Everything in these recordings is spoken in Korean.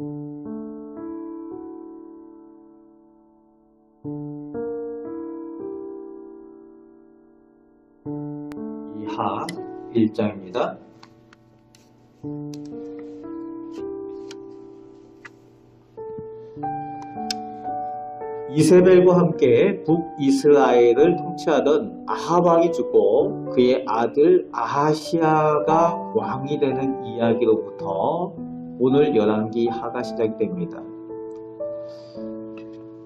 이하 1장입니다. 이세벨과 함께 북이스라엘을 통치하던 아합 왕이 죽고 그의 아들 아하시야가 왕이 되는 이야기로부터 오늘 열왕기 하가 시작됩니다.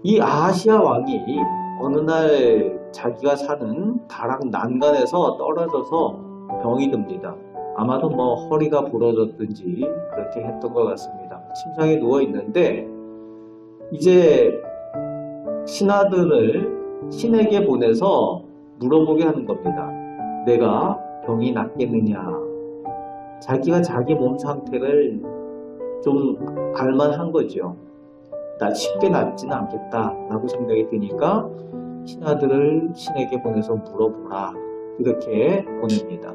이 아하시야 왕이 어느 날 자기가 사는 다락 난간에서 떨어져서 병이 듭니다. 아마도 허리가 부러졌든지 그렇게 했던 것 같습니다. 침상에 누워 있는데 이제 신하들을 신에게 보내서 물어보게 하는 겁니다. 내가 병이 낫겠느냐? 자기가 자기 몸 상태를 좀 알만한 거죠. 나 쉽게 낫지는 않겠다 라고 생각이 드니까 신하들을 신에게 보내서 물어보라 이렇게 보냅니다.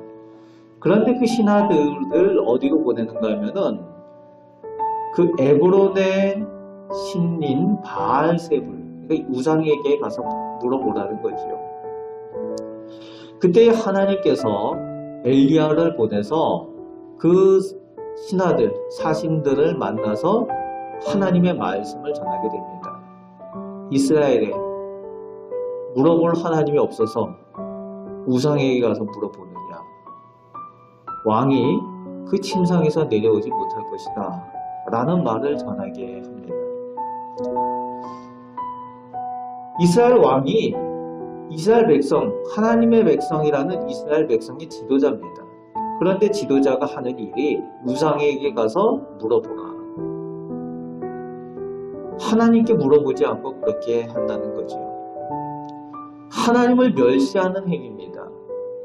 그런데 그 신하들을 어디로 보내는가 하면은 그 에브론의 신인 바알세불 우상에게 가서 물어보라는 거죠. 그때 하나님께서 엘리야를 보내서 그 신하들, 사신들을 만나서 하나님의 말씀을 전하게 됩니다. 이스라엘에 물어볼 하나님이 없어서 우상에게 가서 물어보느냐. 왕이 그 침상에서 내려오지 못할 것이다 라는 말을 전하게 합니다. 이스라엘 왕이 이스라엘 백성, 하나님의 백성이라는 이스라엘 백성의 지도자입니다. 그런데 지도자가 하는 일이 우상에게 가서 물어보라. 하나님께 물어보지 않고 그렇게 한다는 거죠. 하나님을 멸시하는 행위입니다.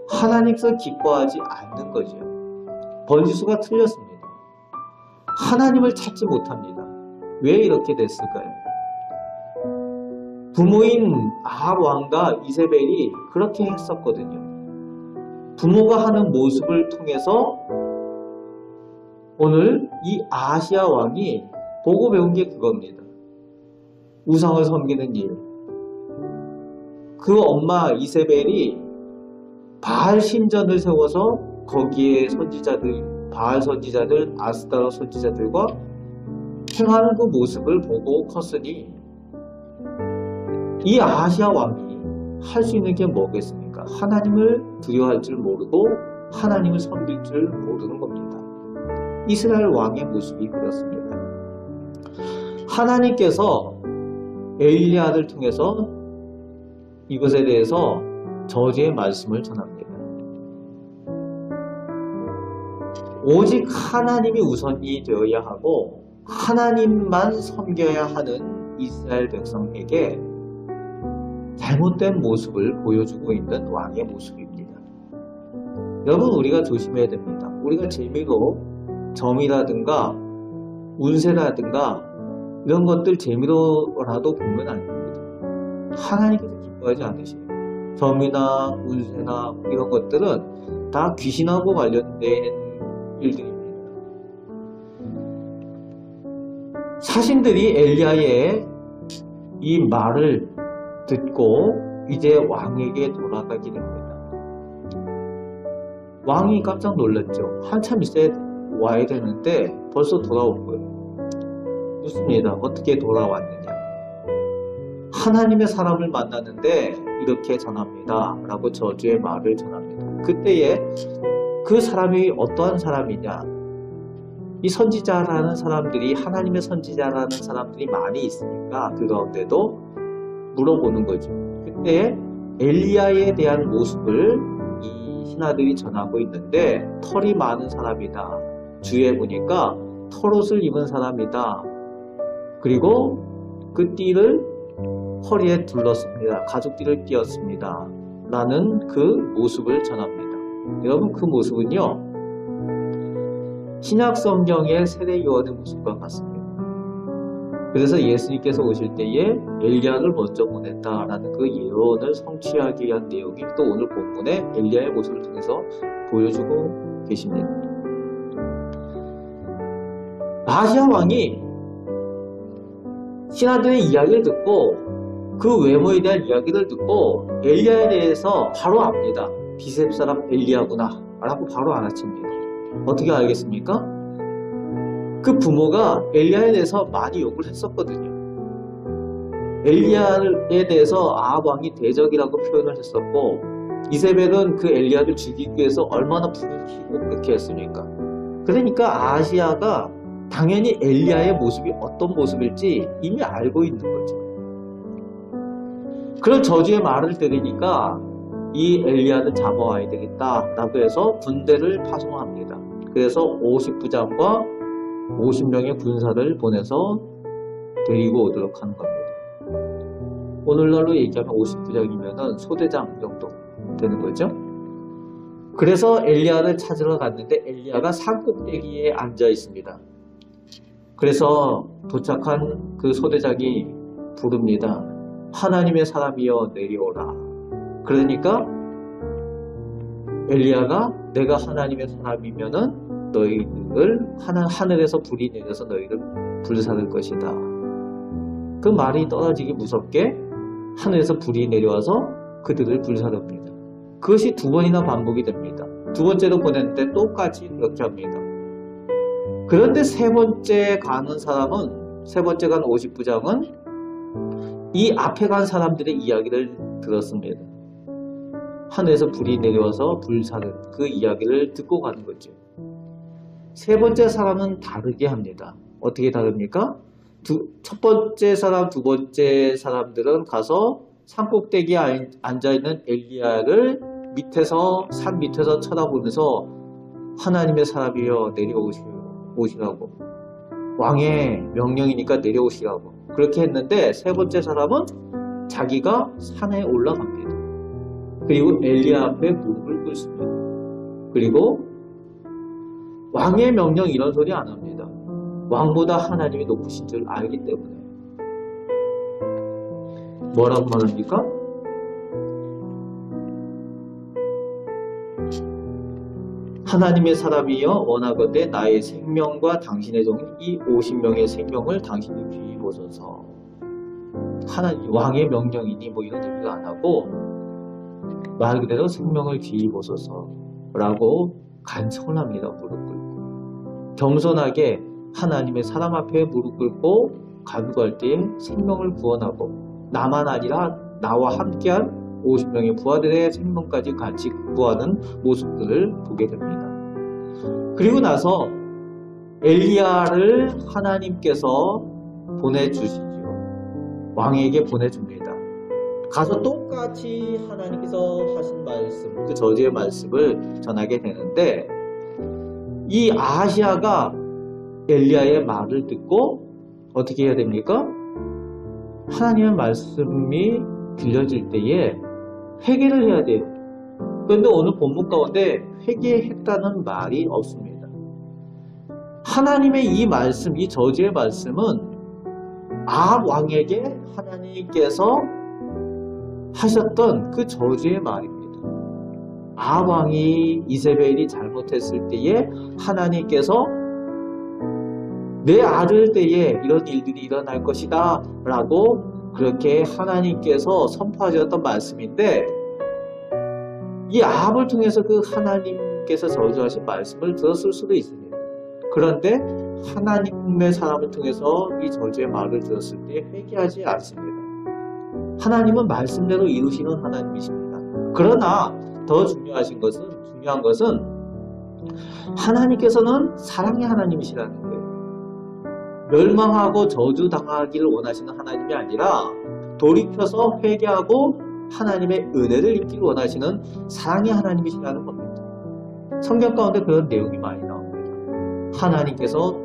하나님께서 기뻐하지 않는 거죠. 번지수가 틀렸습니다. 하나님을 찾지 못합니다. 왜 이렇게 됐을까요? 부모인 아합 왕과 이세벨이 그렇게 했었거든요. 부모가 하는 모습을 통해서 오늘 이 아하시야 왕이 보고 배운 게 그겁니다. 우상을 섬기는 일. 그 엄마 이세벨이 바알 신전을 세워서 거기에 선지자들, 바알 선지자들, 아스타롯 선지자들과 행하는 그 모습을 보고 컸으니 이 아하시야 왕이 할 수 있는 게 뭐겠습니까? 하나님을 두려워할 줄 모르고 하나님을 섬길 줄 모르는 겁니다. 이스라엘 왕의 모습이 그렇습니다. 하나님께서 엘리야를 통해서 이것에 대해서 저주의 말씀을 전합니다. 오직 하나님이 우선이 되어야 하고 하나님만 섬겨야 하는 이스라엘 백성에게 잘못된 모습을 보여주고 있는 왕의 모습입니다. 여러분, 우리가 조심해야 됩니다. 우리가 재미로 점이라든가 운세라든가 이런 것들 재미로라도 보면 안 됩니다. 하나님께서 기뻐하지 않으세요. 점이나 운세나 이런 것들은 다 귀신하고 관련된 일들입니다. 사신들이 엘리야의 이 말을 듣고 이제 왕에게 돌아가게 됩니다. 왕이 깜짝 놀랐죠. 한참 있어야 와야 되는데 벌써 돌아온 거예요. 묻습니다. 어떻게 돌아왔느냐. 하나님의 사람을 만났는데 이렇게 전합니다 라고 저주의 말을 전합니다. 그때에 그 사람이 어떠한 사람이냐. 이 선지자라는 사람들이 하나님의 선지자라는 사람들이 많이 있으니까 그 가운데도 물어보는 거죠. 그때 엘리야에 대한 모습을 이 신하들이 전하고 있는데 털이 많은 사람이다. 주위에 보니까 털옷을 입은 사람이다. 그리고 그 띠를 허리에 둘렀습니다. 가죽띠를 띄었습니다. 라는 그 모습을 전합니다. 여러분, 그 모습은요 신약 성경의 세례 요한의 모습과 같습니다. 그래서 예수님께서 오실 때에 엘리야를 먼저 보냈다라는 그 예언을 성취하기 위한 내용이 또 오늘 본문에 엘리야의 모습을 통해서 보여주고 계십니다. 아하시야 왕이 신하들의 이야기를 듣고 그 외모에 대한 이야기를 듣고 엘리야에 대해서 바로 압니다. 비셉 사람 엘리야구나 라고 바로 알아챕니다. 어떻게 알겠습니까? 그 부모가 엘리야에 대해서 많이 욕을 했었거든요. 엘리야에 대해서 아합 왕이 대적이라고 표현을 했었고, 이세벨은 그 엘리야를 죽이기 위해서 얼마나 불을 켜고 그렇게 했습니까? 그러니까 아하시야가 당연히 엘리야의 모습이 어떤 모습일지 이미 알고 있는 거죠. 그런 저주의 말을 들으니까 이 엘리야를 잡아와야 되겠다라고 해서 군대를 파송합니다. 그래서 50부장과 50명의 군사를 보내서 데리고 오도록 하는 겁니다. 오늘날로 얘기하면 50부장이면 소대장 정도 되는 거죠. 그래서 엘리야를 찾으러 갔는데 엘리야가 산꼭대기에 앉아 있습니다. 그래서 도착한 그 소대장이 부릅니다. 하나님의 사람이여 내려오라. 그러니까 엘리야가 내가 하나님의 사람이면은 너희를 하늘에서 불이 내려서 너희를 불사를 것이다. 그 말이 떨어지기 무섭게 하늘에서 불이 내려와서 그들을 불사릅니다. 그것이 두 번이나 반복이 됩니다. 두 번째로 보냈는데 똑같이 그렇게 합니다. 그런데 세 번째 가는 사람은, 세 번째 간 50부장은 이 앞에 간 사람들의 이야기를 들었습니다. 하늘에서 불이 내려와서 불사는 그 이야기를 듣고 가는 거죠. 세 번째 사람은 다르게 합니다. 어떻게 다릅니까? 첫 번째 사람, 두 번째 사람들은 가서 산꼭대기에 앉아있는 엘리야를 산 밑에서 쳐다보면서 하나님의 사람이여 내려오시라고, 왕의 명령이니까 내려오시라고 그렇게 했는데, 세 번째 사람은 자기가 산에 올라갑니다. 그리고 엘리야 앞에 무릎을 꿇습니다. 그리고 왕의 명령 이런 소리 안 합니다. 왕보다 하나님이 높으신 줄 알기 때문에. 뭐라고 말합니까? 하나님의 사람이여 원하건대 나의 생명과 당신의 종인 이 50명의 생명을 당신이 귀히 보소서. 하나님 왕의 명령이니 뭐 이런 얘기도 안 하고 말 그대로 생명을 귀히 보소서 라고 간청을 합니다. 무릎 꿇고 겸손하게 하나님의 사람 앞에 무릎 꿇고 간구할 때에 생명을 구원하고, 나만 아니라 나와 함께한 50명의 부하들의 생명까지 같이 구하는 모습들을 보게 됩니다. 그리고 나서 엘리야를 하나님께서 보내주시죠. 왕에게 보내줍니다. 가서 똑같이 하나님께서 하신 말씀, 그 저주의 말씀을 전하게 되는데, 이 아하시야가 엘리야의 말을 듣고 어떻게 해야 됩니까? 하나님의 말씀이 들려질 때에 회개를 해야 돼요. 그런데 오늘 본문 가운데 회개했다는 말이 없습니다. 하나님의 이 말씀, 이 저주의 말씀은 아합 왕에게 하나님께서 하셨던 그 저주의 말입니다. 아합 왕이 이세벨이 잘못했을 때에 하나님께서 내 아들 때에 이런 일들이 일어날 것이다 라고 그렇게 하나님께서 선포하셨던 말씀인데, 이 아합을 통해서 그 하나님께서 저주하신 말씀을 들었을 수도 있습니다. 그런데 하나님의 사람을 통해서 이 저주의 말을 들었을 때 회개하지 않습니다. 하나님은 말씀대로 이루시는 하나님이십니다. 그러나 더 중요한 것은 하나님께서는 사랑의 하나님이시라는 거예요. 멸망하고 저주당하기를 원하시는 하나님이 아니라 돌이켜서 회개하고 하나님의 은혜를 입기를 원하시는 사랑의 하나님이시라는 겁니다. 성경 가운데 그런 내용이 많이 나옵니다. 하나님께서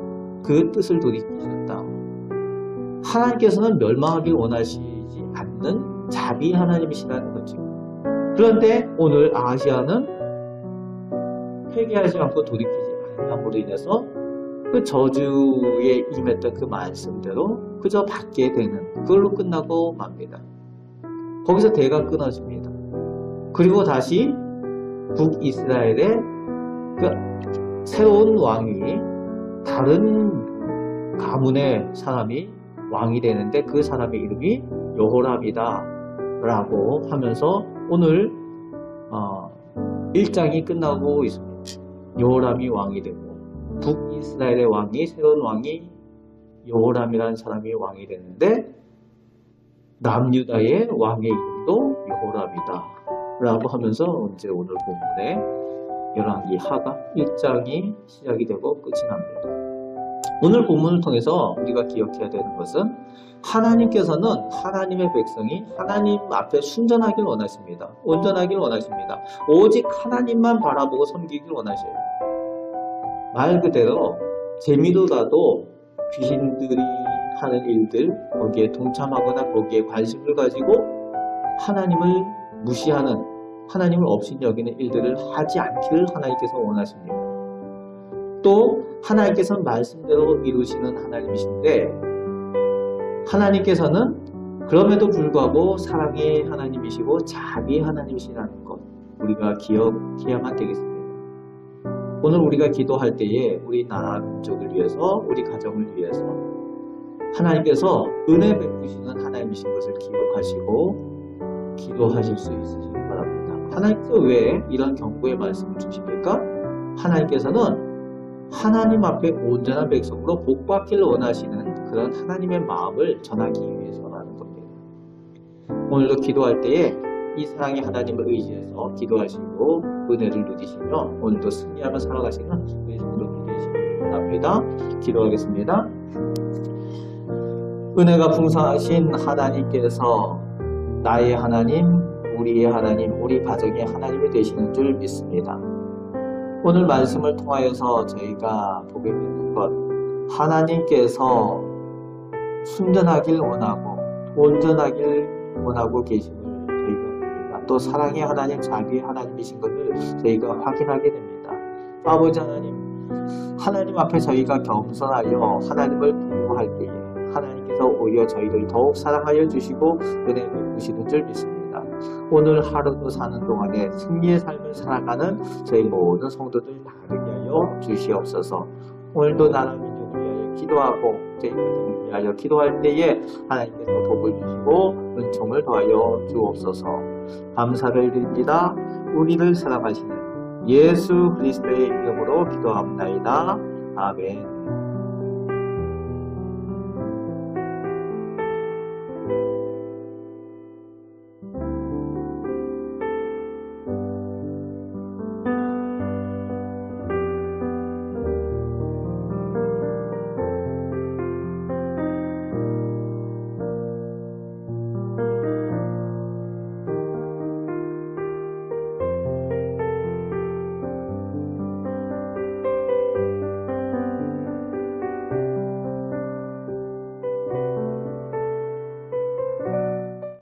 그 뜻을 돌이키셨다. 하나님께서는 멸망하기를 원하시지 않는 자비 하나님이시라는 거죠. 그런데 오늘 아하시야는 회개하지 않고 돌이키지 않음으로 인해서 그 저주에 임했던 그 말씀대로 그저 받게 되는, 그걸로 끝나고 맙니다. 거기서 대가 끊어집니다. 그리고 다시 북이스라엘의 그 새로운 왕이, 다른 가문의 사람이 왕이 되는데 그 사람의 이름이 여호람이다 라고 하면서 오늘 1장이 끝나고 있습니다. 여호람이 왕이 되고 북이스라엘의 왕이 새로운 왕이 여호람이라는 사람이 왕이 되는데 남유다의 왕의 이름도 여호람이다 라고 하면서 이제 오늘 본문에 열왕기 하가 1장이 시작이 되고 끝이 납니다. 오늘 본문을 통해서 우리가 기억해야 되는 것은 하나님께서는 하나님의 백성이 하나님 앞에 순전하길 원하십니다. 온전하길 원하십니다. 오직 하나님만 바라보고 섬기길 원하셔요. 말 그대로 재미로라도 귀신들이 하는 일들 거기에 동참하거나 거기에 관심을 가지고 하나님을 무시하는 하나님을 없이 여기는 일들을 하지 않기를 하나님께서 원하십니다. 또 하나님께서는 말씀대로 이루시는 하나님이신데 하나님께서는 그럼에도 불구하고 사랑의 하나님이시고 자비의 하나님이시라는 것 우리가 기억해야만 되겠습니다. 오늘 우리가 기도할 때에 우리 나라 민족을 위해서 우리 가정을 위해서 하나님께서 은혜 베푸시는 하나님이신 것을 기억하시고 기도하실 수 있으시기 바랍니다. 하나님께서 왜 이런 경고의 말씀을 주십니까? 하나님께서는 하나님 앞에 온전한 백성으로 복받기를 원하시는 그런 하나님의 마음을 전하기 위해서라는 겁니다. 오늘도 기도할 때에 이 사랑의 하나님을 의지해서 기도하시고 은혜를 누리시며 오늘도 승리하며 살아가시는 우리 성도들 되시길 바랍니다. 기도하겠습니다. 은혜가 풍성하신 하나님께서 나의 하나님, 우리의 하나님, 우리 가정의 하나님이 되시는 줄 믿습니다. 오늘 말씀을 통하여서 저희가 보게 되는 것 하나님께서 순전하길 원하고 온전하길 원하고 계심을 저희가 봅니다. 또 사랑의 하나님, 자비의 하나님이신 것을 저희가 확인하게 됩니다. 아버지 하나님 앞에 저희가 겸손하여 하나님을 부모할 때에 하나님께서 오히려 저희를 더욱 사랑하여 주시고 은혜 베푸시는 줄 믿습니다. 오늘 하루도 사는 동안에 승리의 삶을 살아가는 저희 모든 성도들 나를 위하여 주시옵소서. 오늘도 나라 민족을 위하여 기도하고 저희 가정을 위하여 기도할 때에 하나님께서 복을 주시고 은총을 더하여 주옵소서. 감사를 드립니다. 우리를 사랑하시는 예수 그리스도의 이름으로 기도합나이다. 아멘.